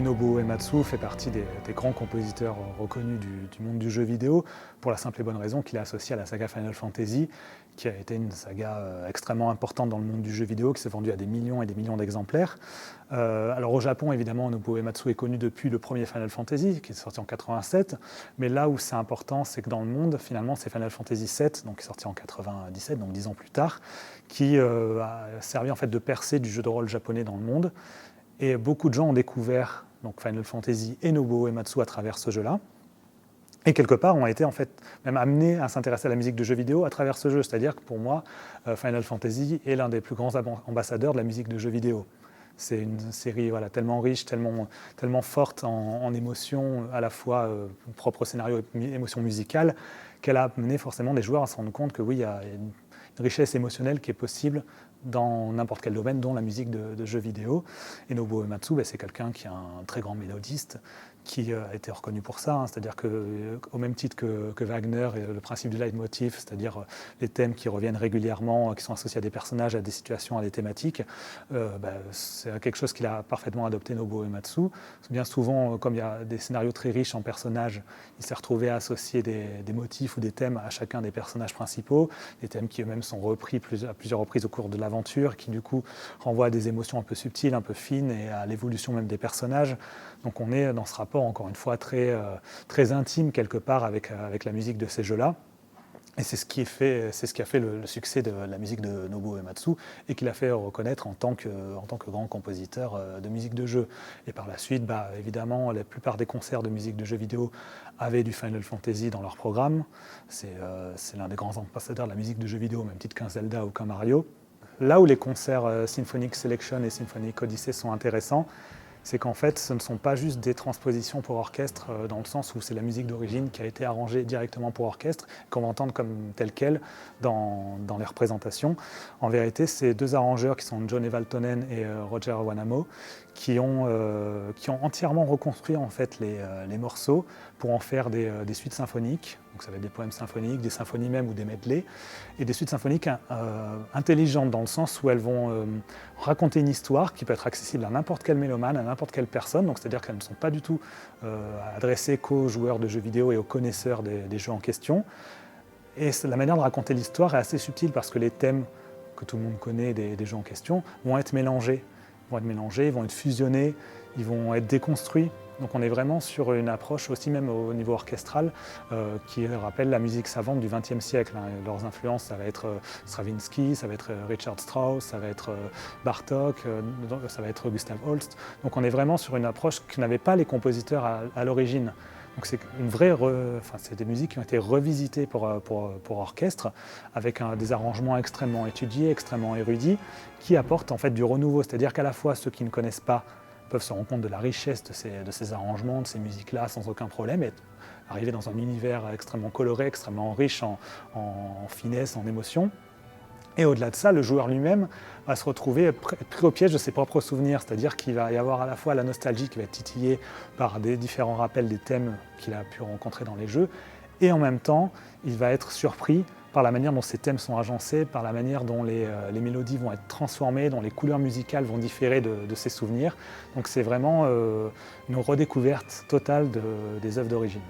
Nobuo Uematsu fait partie des grands compositeurs reconnus du monde du jeu vidéo, pour la simple et bonne raison qu'il est associé à la saga Final Fantasy, qui a été une saga extrêmement importante dans le monde du jeu vidéo, qui s'est vendue à des millions et des millions d'exemplaires. Alors au Japon, évidemment, Nobuo Uematsu est connu depuis le premier Final Fantasy, qui est sorti en 87, mais là où c'est important, c'est que dans le monde, finalement, c'est Final Fantasy VII, donc qui est sorti en 97, donc 10 ans plus tard, qui a servi en fait de percée du jeu de rôle japonais dans le monde. Et beaucoup de gens ont découvert donc Final Fantasy et Nobuo Uematsu à travers ce jeu-là. Et quelque part, ont été en fait même amenés à s'intéresser à la musique de jeux vidéo à travers ce jeu. C'est-à-dire que pour moi, Final Fantasy est l'un des plus grands ambassadeurs de la musique de jeux vidéo. C'est une série tellement riche, tellement forte en émotions, à la fois propre au scénario et émotions musicales, qu'elle a amené forcément des joueurs à se rendre compte que oui, il y a une richesse émotionnelle qui est possible dans n'importe quel domaine, dont la musique de jeux vidéo. Et Nobuo Uematsu, c'est quelqu'un qui est un très grand mélodiste, qui a été reconnu pour ça, c'est-à-dire qu'au même titre que Wagner, et le principe du leitmotiv, c'est-à-dire les thèmes qui reviennent régulièrement, qui sont associés à des personnages, à des situations, à des thématiques, c'est quelque chose qu'il a parfaitement adopté, Nobuo Uematsu. Bien souvent, comme il y a des scénarios très riches en personnages, il s'est retrouvé à associer des motifs ou des thèmes à chacun des personnages principaux, des thèmes qui eux-mêmes sont repris à plusieurs reprises au cours de l'aventure, qui du coup renvoient à des émotions un peu subtiles, un peu fines, et à l'évolution même des personnages. Donc on est dans ce rapport, encore une fois, très intime quelque part avec la musique de ces jeux-là. Et c'est ce qui a fait le succès de la musique de Nobuo Uematsu et qui l'a fait reconnaître en tant que grand compositeur de musique de jeu. Et par la suite, évidemment, la plupart des concerts de musique de jeux vidéo avaient du Final Fantasy dans leur programme. C'est l'un des grands ambassadeurs de la musique de jeux vidéo, au même titre qu'un Zelda ou qu'un Mario. Là où les concerts Symphonic Selection et Symphonic Odyssey sont intéressants, c'est qu'en fait, ce ne sont pas juste des transpositions pour orchestre, dans le sens où c'est la musique d'origine qui a été arrangée directement pour orchestre, qu'on va entendre comme telle qu'elle dans les représentations. En vérité, c'est deux arrangeurs qui sont John Evaltonen et Roger Wanamo, qui ont entièrement reconstruit en fait les morceaux pour en faire des suites symphoniques. Donc ça va être des poèmes symphoniques, des symphonies même ou des medleys, et des suites symphoniques intelligentes dans le sens où elles vont raconter une histoire qui peut être accessible à n'importe quel mélomane, à n'importe quelle personne, donc c'est-à-dire qu'elles ne sont pas du tout adressées qu'aux joueurs de jeux vidéo et aux connaisseurs des jeux en question. Et la manière de raconter l'histoire est assez subtile parce que les thèmes que tout le monde connaît des jeux en question vont être mélangés, ils vont être fusionnés, ils vont être déconstruits. Donc on est vraiment sur une approche aussi même au niveau orchestral qui rappelle la musique savante du XXe siècle. Leurs influences, ça va être Stravinsky, ça va être Richard Strauss, ça va être Bartók, ça va être Gustav Holst. Donc on est vraiment sur une approche que n'avaient pas les compositeurs à l'origine. Donc c'est c'est des musiques qui ont été revisitées pour orchestre, avec des arrangements extrêmement étudiés, extrêmement érudits, qui apportent en fait du renouveau. C'est-à-dire qu'à la fois ceux qui ne connaissent pas peuvent se rendre compte de la richesse de ces arrangements, de ces musiques-là, sans aucun problème, et arriver dans un univers extrêmement coloré, extrêmement riche en finesse, en émotion. Et au-delà de ça, le joueur lui-même va se retrouver pris au piège de ses propres souvenirs, c'est-à-dire qu'il va y avoir à la fois la nostalgie qui va être titillée par des différents rappels des thèmes qu'il a pu rencontrer dans les jeux, et en même temps, il va être surpris par la manière dont ces thèmes sont agencés, par la manière dont les mélodies vont être transformées, dont les couleurs musicales vont différer de ses souvenirs. Donc c'est vraiment une redécouverte totale des œuvres d'origine.